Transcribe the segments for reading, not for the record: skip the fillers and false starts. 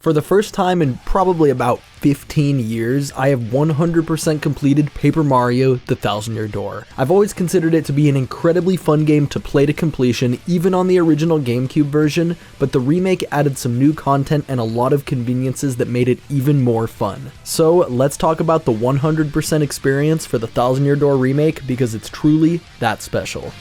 For the first time in probably about 15 years, I have 100% completed Paper Mario: The Thousand Year Door. I've always considered it to be an incredibly fun game to play to completion, even on the original GameCube version, but the remake added some new content and a lot of conveniences that made it even more fun. So let's talk about the 100% experience for the Thousand Year Door Remake, because it's truly that special.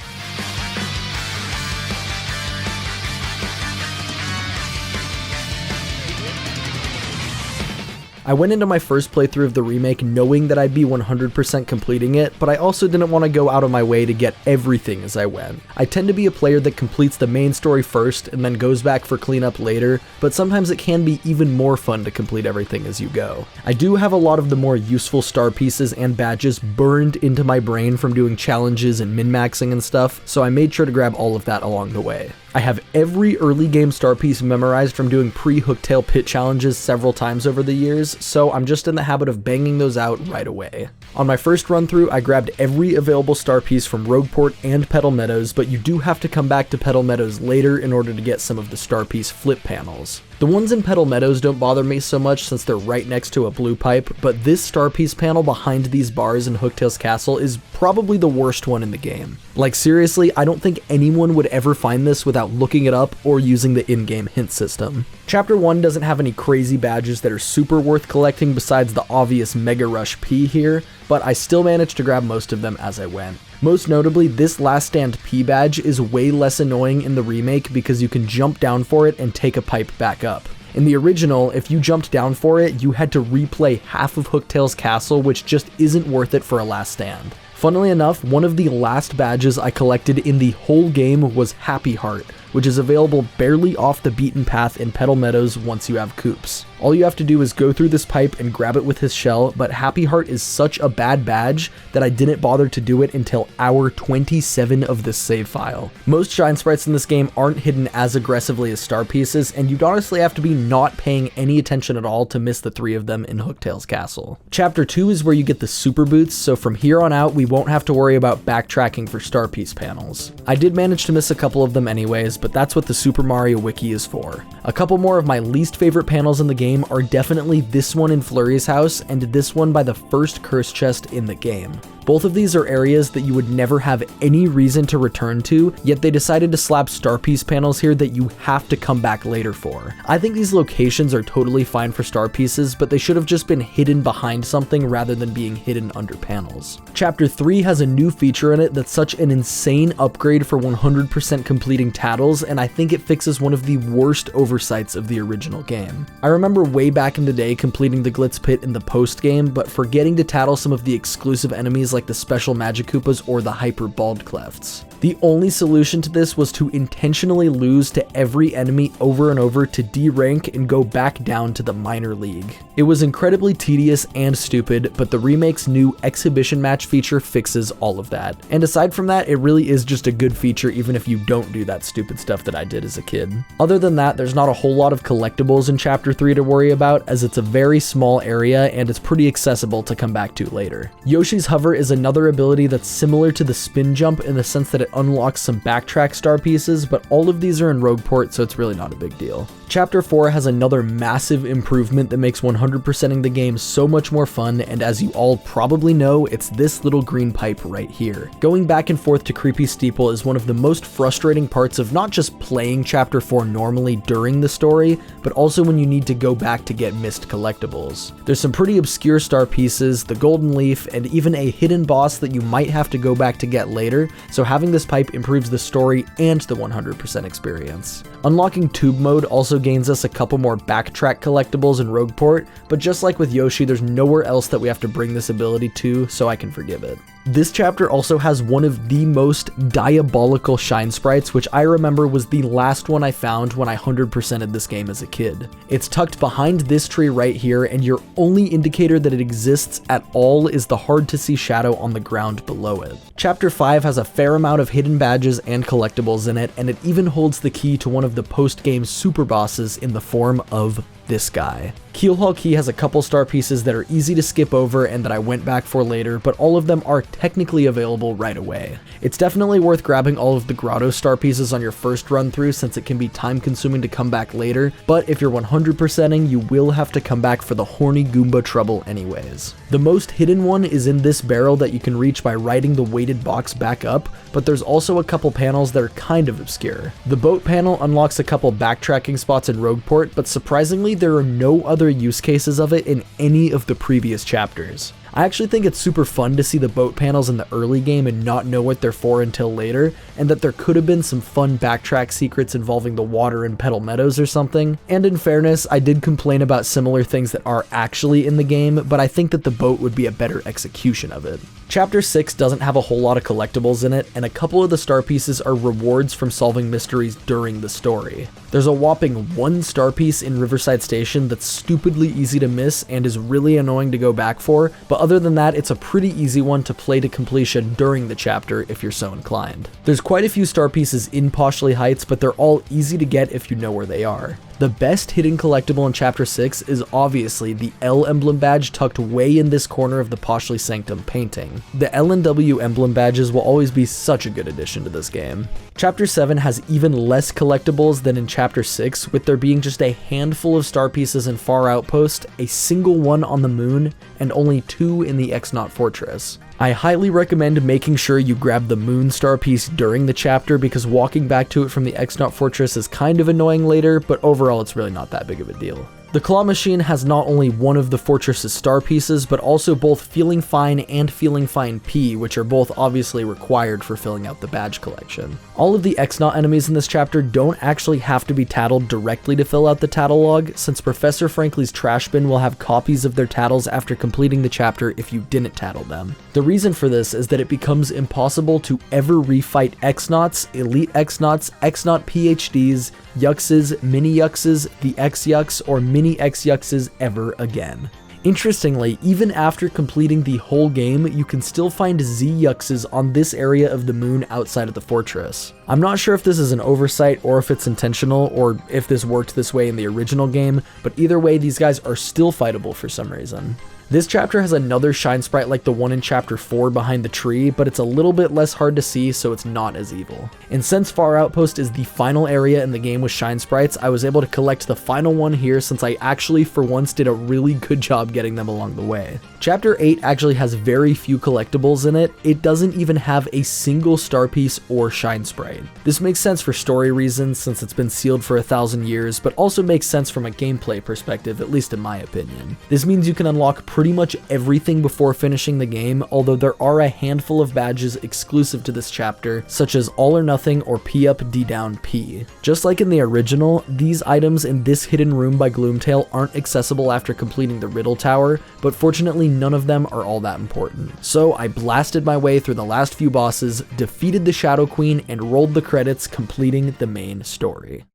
I went into my first playthrough of the remake knowing that I'd be 100% completing it, but I also didn't want to go out of my way to get everything as I went. I tend to be a player that completes the main story first and then goes back for cleanup later, but sometimes it can be even more fun to complete everything as you go. I do have a lot of the more useful star pieces and badges burned into my brain from doing challenges and min-maxing and stuff, so I made sure to grab all of that along the way. I have every early game star piece memorized from doing pre-Hooktail pit challenges several times over the years, so I'm just in the habit of banging those out right away. On my first run through, I grabbed every available star piece from Rogueport and Petal Meadows, but you do have to come back to Petal Meadows later in order to get some of the star piece flip panels. The ones in Petal Meadows don't bother me so much since they're right next to a blue pipe, but this star piece panel behind these bars in Hooktail's castle is probably the worst one in the game. Like seriously, I don't think anyone would ever find this without looking it up or using the in-game hint system. Chapter 1 doesn't have any crazy badges that are super worth collecting besides the obvious Mega Rush P here, but I still managed to grab most of them as I went. Most notably, this Last Stand P badge is way less annoying in the remake because you can jump down for it and take a pipe back up. In the original, if you jumped down for it, you had to replay half of Hooktail's castle, which just isn't worth it for a last stand. Funnily enough, one of the last badges I collected in the whole game was Happy Heart, which is available barely off the beaten path in Petal Meadows once you have Koops. All you have to do is go through this pipe and grab it with his shell, but Happy Heart is such a bad badge that I didn't bother to do it until hour 27 of this save file. Most shine sprites in this game aren't hidden as aggressively as star pieces, and you'd honestly have to be not paying any attention at all to miss the 3 of them in Hooktail's castle. Chapter 2 is where you get the super boots, so from here on out we won't have to worry about backtracking for star piece panels. I did manage to miss a couple of them anyways, but that's what the Super Mario Wiki is for. A couple more of my least favorite panels in the game are definitely this one in Flurry's house and this one by the first curse chest in the game. Both of these are areas that you would never have any reason to return to, yet they decided to slap star piece panels here that you have to come back later for. I think these locations are totally fine for star pieces, but they should have just been hidden behind something rather than being hidden under panels. Chapter 3 has a new feature in it that's such an insane upgrade for 100% completing Tattles, and I think it fixes one of the worst oversights of the original game. I remember way back in the day completing the Glitz pit in the Postgame, but forgetting to tattle some of the exclusive enemies like the special Magic Koopas or the Hyper Bald Clefts. The only solution to this was to intentionally lose to every enemy over and over to D-rank and go back down to the minor league. It was incredibly tedious and stupid, but the remake's new exhibition match feature fixes all of that. And aside from that, it really is just a good feature even if you don't do that stupid stuff that I did as a kid. Other than that, there's not a whole lot of collectibles in Chapter 3 to worry about, as it's a very small area and it's pretty accessible to come back to later. Yoshi's Hover is another ability that's similar to the spin jump in the sense that it unlocks some backtrack star pieces, but all of these are in Rogueport, so it's really not a big deal. Chapter 4 has another massive improvement that makes 100%ing the game so much more fun, and as you all probably know, it's this little green pipe right here. Going back and forth to Creepy Steeple is one of the most frustrating parts of not just playing Chapter 4 normally during the story, but also when you need to go back to get missed collectibles. There's some pretty obscure star pieces, the golden leaf, and even a hidden boss that you might have to go back to get later, so having this pipe improves the story and the 100% experience. Unlocking Tube Mode also gains us a couple more backtrack collectibles in Rogueport, but just like with Yoshi, there's nowhere else that we have to bring this ability to, so I can forgive it. This chapter also has one of the most diabolical shine sprites, which I remember was the last one I found when I 100%ed this game as a kid. It's tucked behind this tree right here, and your only indicator that it exists at all is the hard to see shadow on the ground below it. Chapter 5 has a fair amount of hidden badges and collectibles in it, and it even holds the key to one of the post-game super bosses in the form of this guy. Keelhaul Key has a couple star pieces that are easy to skip over and that I went back for later, but all of them are technically available right away. It's definitely worth grabbing all of the Grotto star pieces on your first run through since it can be time consuming to come back later, but if you're 100%ing, you will have to come back for the Horny Goomba trouble anyways. The most hidden one is in this barrel that you can reach by riding the weighted box back up, but there's also a couple panels that are kind of obscure. The boat panel unlocks a couple backtracking spots in Rogueport, but surprisingly there are no other use cases of it in any of the previous chapters. I actually think it's super fun to see the boat panels in the early game and not know what they're for until later, and that there could have been some fun backtrack secrets involving the water and Petal Meadows or something. And in fairness, I did complain about similar things that are actually in the game, but I think that the boat would be a better execution of it. Chapter 6 doesn't have a whole lot of collectibles in it, and a couple of the star pieces are rewards from solving mysteries during the story. There's a whopping 1 star piece in Riverside Station that's stupidly easy to miss and is really annoying to go back for, but other than that, it's a pretty easy one to play to completion during the chapter if you're so inclined. There's quite a few star pieces in Poshley Heights, but they're all easy to get if you know where they are. The best hidden collectible in Chapter 6 is obviously the L emblem badge tucked way in this corner of the Poshley Sanctum painting. The L and W emblem badges will always be such a good addition to this game. Chapter 7 has even less collectibles than in Chapter 6, with there being just a handful of star pieces in Far Outpost, a single one on the moon, and only 2 in the X-Knot Fortress. I highly recommend making sure you grab the moon star piece during the chapter because walking back to it from the X-Knot Fortress is kind of annoying later, but overall it's really not that big of a deal. The claw machine has not only one of the fortress's star pieces, but also both Feeling Fine and Feeling Fine P, which are both obviously required for filling out the badge collection. All of the X-Knot enemies in this chapter don't actually have to be tattled directly to fill out the tattle log, since Professor Frankly's trash bin will have copies of their tattles after completing the chapter if you didn't tattle them. The reason for this is that it becomes impossible to ever refight X-Knots, Elite X-Knots, X-Knot PhDs, Yuxes, Mini Yuxes, the X-Yux, or Mini X-Yuxes ever again. Interestingly, even after completing the whole game, you can still find Z-Yuxes on this area of the moon outside of the fortress. I'm not sure if this is an oversight or if it's intentional or if this worked this way in the original game, but either way, these guys are still fightable for some reason. This chapter has another shine sprite like the one in chapter 4 behind the tree, but it's a little bit less hard to see, so it's not as evil. And since Far Outpost is the final area in the game with shine sprites, I was able to collect the final one here since I actually for once did a really good job getting them along the way. Chapter 8 actually has very few collectibles in it. It doesn't even have a single star piece or shine sprite. This makes sense for story reasons since it's been sealed for 1,000 years, but also makes sense from a gameplay perspective, at least in my opinion. This means you can unlock pretty much everything before finishing the game, although there are a handful of badges exclusive to this chapter, such as All or Nothing or P Up D Down P. Just like in the original, these items in this hidden room by Gloomtail aren't accessible after completing the Riddle Tower, but fortunately none of them are all that important. So I blasted my way through the last few bosses, defeated the Shadow Queen, and rolled the credits, completing the main story.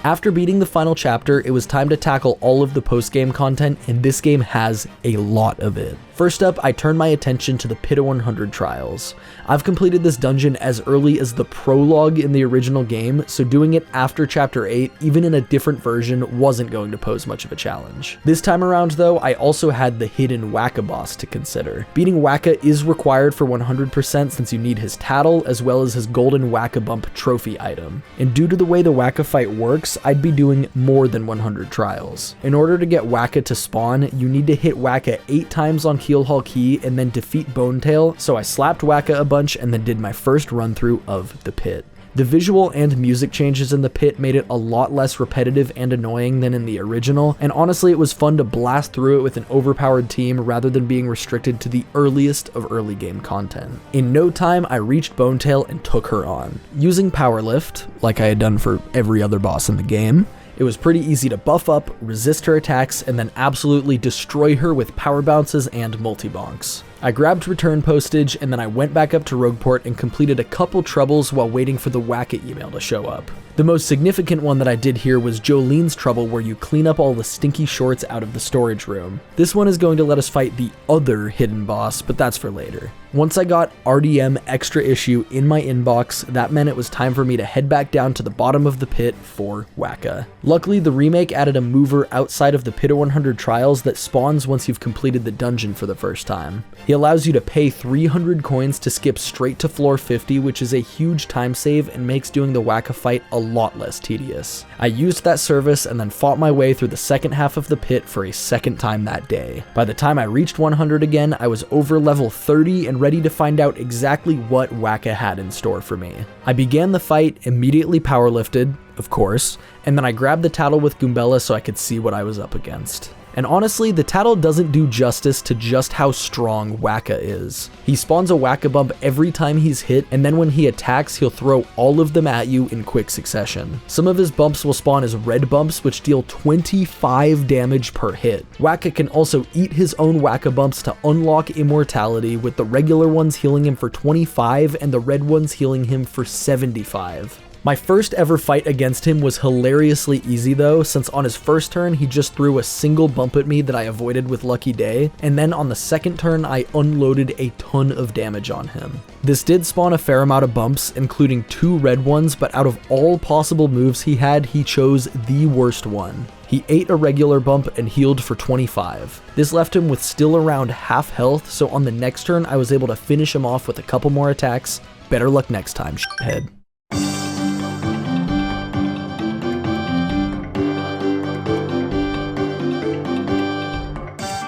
After beating the final chapter, it was time to tackle all of the post-game content, and this game has a lot of it. First up, I turned my attention to the Pita 100 trials. I've completed this dungeon as early as the prologue in the original game, so doing it after chapter 8, even in a different version, wasn't going to pose much of a challenge. This time around though, I also had the hidden Wacka boss to consider. Beating Wacka is required for 100% since you need his Tattle as well as his golden Wacka Bump trophy item. And due to the way the Wacka fight works, I'd be doing more than 100 trials. In order to get Wacka to spawn, you need to hit Wacka 8 times on Keelhaul Key and then defeat Bonetail, so I slapped Wacka a bunch and then did my first run through of the pit. The visual and music changes in the pit made it a lot less repetitive and annoying than in the original, and honestly it was fun to blast through it with an overpowered team rather than being restricted to the earliest of early game content. In no time I reached Bonetail and took her on. Using Power Lift, like I had done for every other boss in the game, it was pretty easy to buff up, resist her attacks, and then absolutely destroy her with power bounces and multi-bonks. I grabbed return postage and then I went back up to Rogueport and completed a couple troubles while waiting for the Wacka email to show up. The most significant one that I did here was Jolene's trouble, where you clean up all the stinky shorts out of the storage room. This one is going to let us fight the other hidden boss, but that's for later. Once I got RDM Extra Issue in my inbox, that meant it was time for me to head back down to the bottom of the pit for Wacka. Luckily, the remake added a mover outside of the Pit of 100 trials that spawns once you've completed the dungeon for the first time. He allows you to pay 300 coins to skip straight to floor 50, which is a huge time save and makes doing the Wacka fight a lot less tedious. I used that service and then fought my way through the second half of the pit for a second time that day. By the time I reached 100 again, I was over level 30 and ready to find out exactly what Wacka had in store for me. I began the fight, immediately powerlifted, of course, and then I grabbed the Tattle with Goombella so I could see what I was up against. And honestly, the Tattle doesn't do justice to just how strong Wacka is. He spawns a Wacka bump every time he's hit, and then when he attacks, he'll throw all of them at you in quick succession. Some of his bumps will spawn as red bumps, which deal 25 damage per hit. Wacka can also eat his own Wacka bumps to unlock immortality, with the regular ones healing him for 25 and the red ones healing him for 75. My first ever fight against him was hilariously easy though, since on his first turn he just threw a single bump at me that I avoided with Lucky Day, and then on the second turn I unloaded a ton of damage on him. This did spawn a fair amount of bumps, including 2 red ones, but out of all possible moves he had, he chose the worst one. He ate a regular bump and healed for 25. This left him with still around half health, so on the next turn I was able to finish him off with a couple more attacks. Better luck next time, shithead.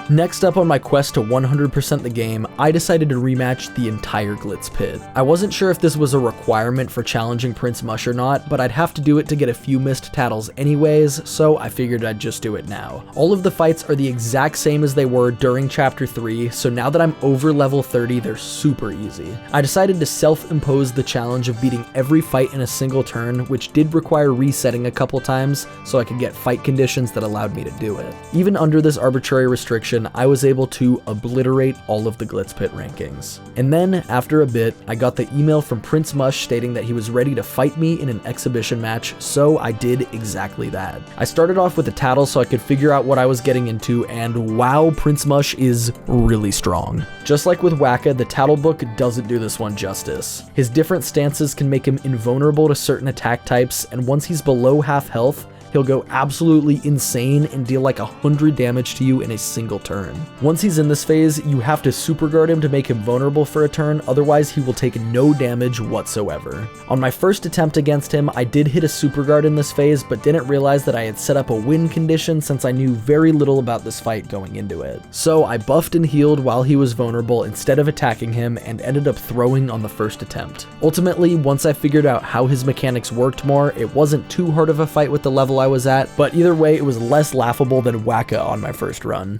Next up on my quest to 100% the game, I decided to rematch the entire Glitz pit. I wasn't sure if this was a requirement for challenging Prince Mush or not, but I'd have to do it to get a few missed Tattles anyways, so I figured I'd just do it now. All of the fights are the exact same as they were during Chapter 3, so now that I'm over level 30, they're super easy. I decided to self-impose the challenge of beating every fight in a single turn, which did require resetting a couple times, so I could get fight conditions that allowed me to do it. Even under this arbitrary restriction, I was able to obliterate all of the Glitz pit rankings. And then, after a bit, I got the email from Prince Mush stating that he was ready to fight me in an exhibition match, so I did exactly that. I started off with a Tattle so I could figure out what I was getting into, and wow, Prince Mush is really strong. Just like with Wacka, the Tattle book doesn't do this one justice. His different stances can make him invulnerable to certain attack types, and once he's below half health, he'll go absolutely insane and deal like 100 damage to you in a single turn. Once he's in this phase, you have to super guard him to make him vulnerable for a turn, otherwise he will take no damage whatsoever. On my first attempt against him, I did hit a super guard in this phase, but didn't realize that I had set up a win condition since I knew very little about this fight going into it. So I buffed and healed while he was vulnerable instead of attacking him, and ended up throwing on the first attempt. Ultimately, once I figured out how his mechanics worked more, it wasn't too hard of a fight with the level I was at, but either way, it was less laughable than Wacka on my first run.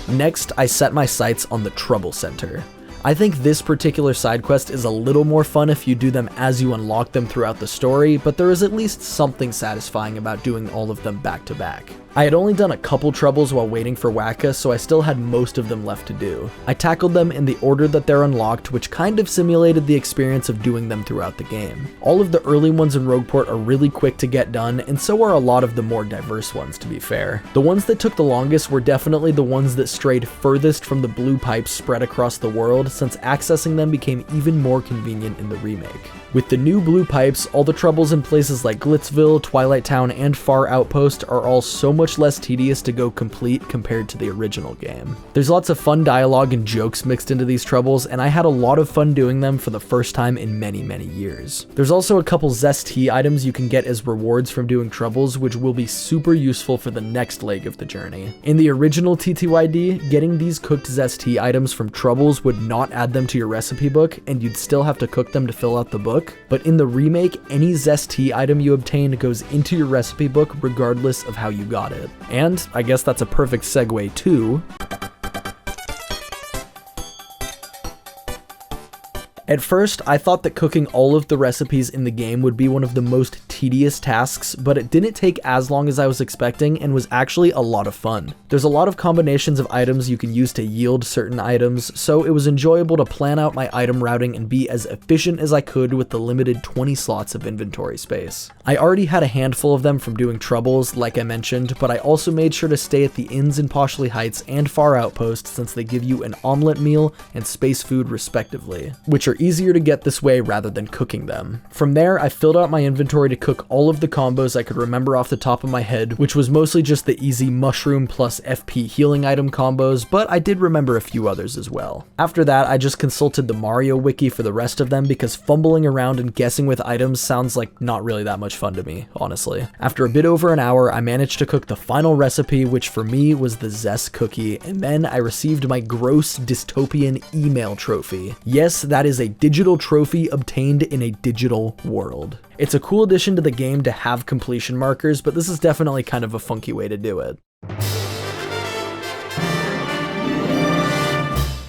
Next, I set my sights on the Trouble Center. I think this particular side quest is a little more fun if you do them as you unlock them throughout the story, but there is at least something satisfying about doing all of them back to back. I had only done a couple troubles while waiting for Wacka, so I still had most of them left to do. I tackled them in the order that they're unlocked, which kind of simulated the experience of doing them throughout the game. All of the early ones in Rogueport are really quick to get done, and so are a lot of the more diverse ones, to be fair. The ones that took the longest were definitely the ones that strayed furthest from the blue pipes spread across the world, since accessing them became even more convenient in the remake. With the new blue pipes, all the troubles in places like Glitzville, Twilight Town, and Far Outpost are all so much less tedious to go complete compared to the original game. There's lots of fun dialogue and jokes mixed into these troubles, and I had a lot of fun doing them for the first time in many, many years. There's also a couple Zest Tea items you can get as rewards from doing troubles, which will be super useful for the next leg of the journey. In the original TTYD, getting these cooked Zest Tea items from troubles would not add them to your recipe book, and you'd still have to cook them to fill out the book. But in the remake, any Zest Tea item you obtain goes into your recipe book regardless of how you got it. And I guess that's a perfect segue to... At first, I thought that cooking all of the recipes in the game would be one of the most tedious tasks, but it didn't take as long as I was expecting and was actually a lot of fun. There's a lot of combinations of items you can use to yield certain items, so it was enjoyable to plan out my item routing and be as efficient as I could with the limited 20 slots of inventory space. I already had a handful of them from doing troubles, like I mentioned, but I also made sure to stay at the inns in Poshley Heights and Far Outpost since they give you an omelet meal and space food respectively, which are easier to get this way rather than cooking them. From there, I filled out my inventory to cook all of the combos I could remember off the top of my head, which was mostly just the easy mushroom plus FP healing item combos, but I did remember a few others as well. After that, I just consulted the Mario wiki for the rest of them because fumbling around and guessing with items sounds like not really that much fun to me, honestly. After a bit over an hour, I managed to cook the final recipe, which for me was the Zest cookie, and then I received my gross dystopian email trophy. Yes, that is a digital trophy obtained in a digital world. It's a cool addition to the game to have completion markers, but this is definitely kind of a funky way to do it.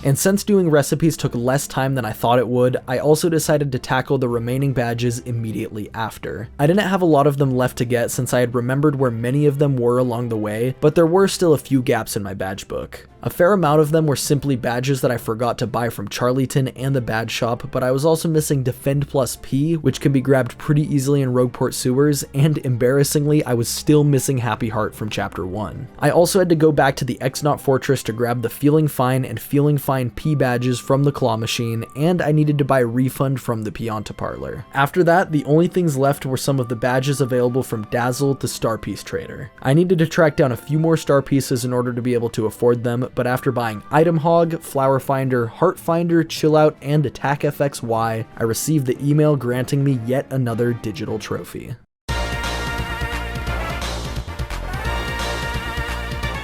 And since doing recipes took less time than I thought it would, I also decided to tackle the remaining badges immediately after. I didn't have a lot of them left to get since I had remembered where many of them were along the way, but there were still a few gaps in my badge book. A fair amount of them were simply badges that I forgot to buy from Charlieton and the badge shop, but I was also missing Defend Plus P, which can be grabbed pretty easily in Rogueport Sewers, and embarrassingly, I was still missing Happy Heart from Chapter 1. I also had to go back to the X-Naut Fortress to grab the Feeling Fine and Feeling Fine P badges from the Claw Machine, and I needed to buy Refund from the Pianta Parlor. After that, the only things left were some of the badges available from Dazzle the Star Piece Trader. I needed to track down a few more star pieces in order to be able to afford them, but after buying Item Hog, Flower Finder, Heart Finder, Chill Out, and Attack FXY, I received the email granting me yet another digital trophy.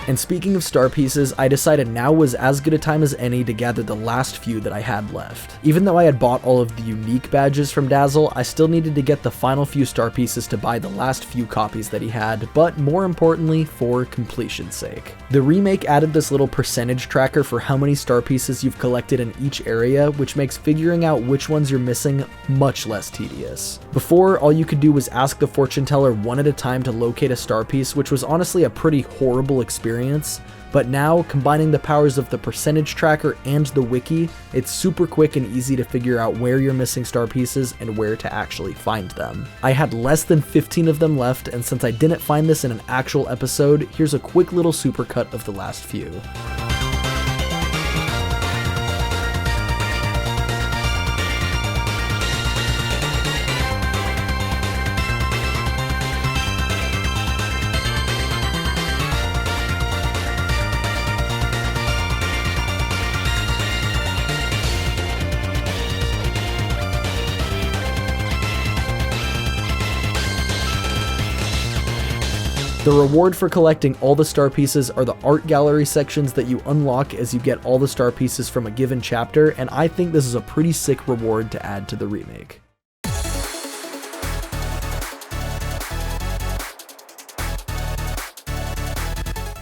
And speaking of star pieces, I decided now was as good a time as any to gather the last few that I had left. Even though I had bought all of the unique badges from Dazzle, I still needed to get the final few star pieces to buy the last few copies that he had, but more importantly, for completion's sake. The remake added this little percentage tracker for how many star pieces you've collected in each area, which makes figuring out which ones you're missing much less tedious. Before, all you could do was ask the fortune teller one at a time to locate a star piece, which was honestly a pretty horrible experience. But now, combining the powers of the percentage tracker and the wiki, it's super quick and easy to figure out where you're missing star pieces and where to actually find them. I had less than 15 of them left, and since I didn't find this in an actual episode, here's a quick little supercut of the last few. The reward for collecting all the star pieces are the art gallery sections that you unlock as you get all the star pieces from a given chapter, and I think this is a pretty sick reward to add to the remake.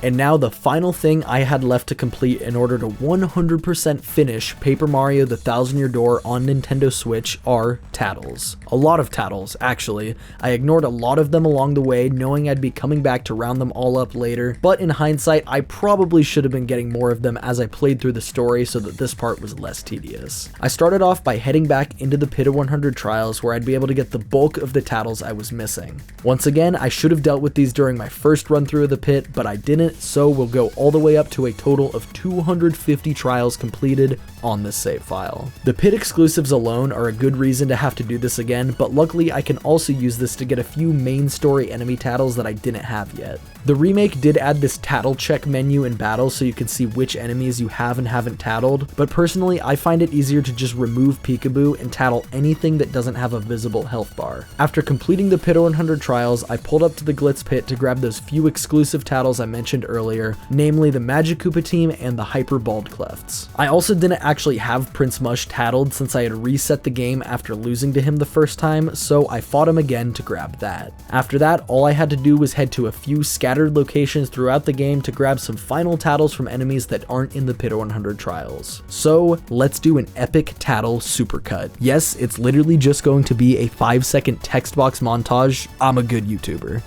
And now the final thing I had left to complete in order to 100% finish Paper Mario The Thousand Year Door on Nintendo Switch are Tattles. A lot of Tattles, actually. I ignored a lot of them along the way, knowing I'd be coming back to round them all up later, but in hindsight, I probably should have been getting more of them as I played through the story so that this part was less tedious. I started off by heading back into the Pit of 100 Trials where I'd be able to get the bulk of the Tattles I was missing. Once again, I should have dealt with these during my first run through of the pit, but I didn't, so we'll go all the way up to a total of 250 trials completed on this save file. The pit exclusives alone are a good reason to have to do this again, but luckily I can also use this to get a few main story enemy Tattles that I didn't have yet. The remake did add this Tattle check menu in battle so you can see which enemies you have and haven't tattled, but personally I find it easier to just remove Peekaboo and tattle anything that doesn't have a visible health bar. After completing the Pit of 100 Trials, I pulled up to the Glitz pit to grab those few exclusive Tattles I mentioned earlier, namely the Magic Koopa team and the Hyper Bald Clefts. I also didn't actually have Prince Mush tattled since I had reset the game after losing to him the first time, so I fought him again to grab that. After that, all I had to do was head to a few scattered locations throughout the game to grab some final tattles from enemies that aren't in the Pit 100 trials. So let's do an epic tattle supercut. Yes, it's literally just going to be a 5-second text box montage. I'm a good YouTuber.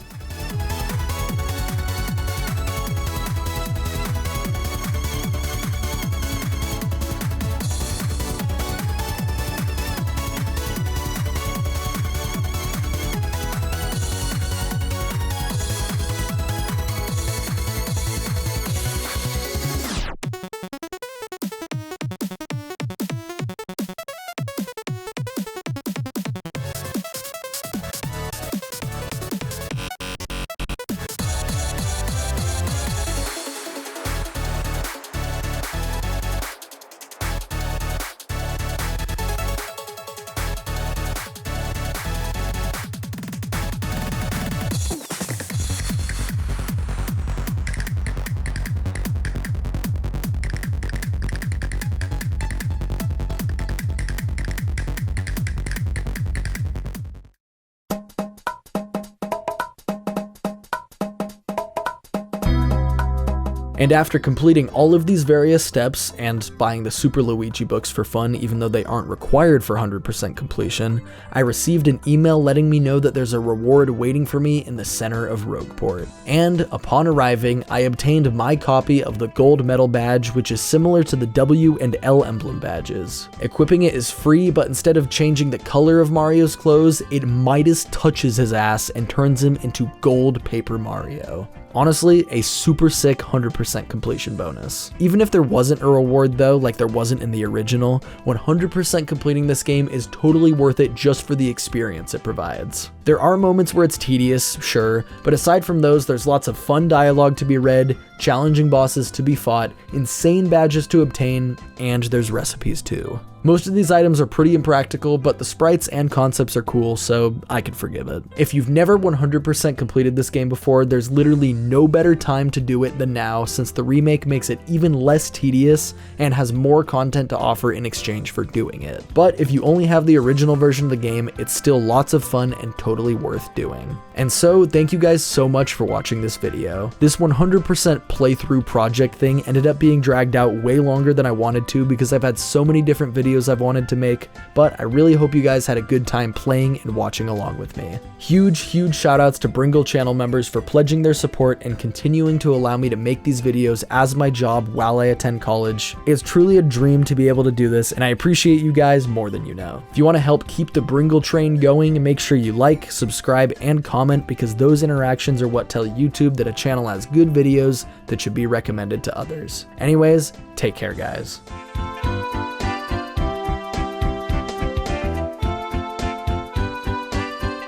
And after completing all of these various steps and buying the Super Luigi books for fun even though they aren't required for 100% completion, I received an email letting me know that there's a reward waiting for me in the center of Rogueport. And upon arriving, I obtained my copy of the gold medal badge, which is similar to the W and L emblem badges. Equipping it is free, but instead of changing the color of Mario's clothes, it Midas touches his ass and turns him into gold Paper Mario. Honestly, a super sick 100% completion bonus. Even if there wasn't a reward though, like there wasn't in the original, 100% completing this game is totally worth it just for the experience it provides. There are moments where it's tedious, sure, but aside from those, there's lots of fun dialogue to be read, challenging bosses to be fought, insane badges to obtain, and there's recipes too. Most of these items are pretty impractical, but the sprites and concepts are cool, so I can forgive it. If you've never 100% completed this game before, there's literally no better time to do it than now, since the remake makes it even less tedious and has more content to offer in exchange for doing it. But if you only have the original version of the game, it's still lots of fun and totally worth doing. And so, thank you guys so much for watching this video. This 100% playthrough project thing ended up being dragged out way longer than I wanted to because I've had so many different videos I've wanted to make, but I really hope you guys had a good time playing and watching along with me. Huge shout outs to Bringle channel members for pledging their support and continuing to allow me to make these videos as my job while I attend college. It's truly a dream to be able to do this, and I appreciate you guys more than you know. If you want to help keep the Bringle train going, make sure you like, subscribe, and comment, because those interactions are what tell YouTube that a channel has good videos that should be recommended to others. Anyways, take care guys.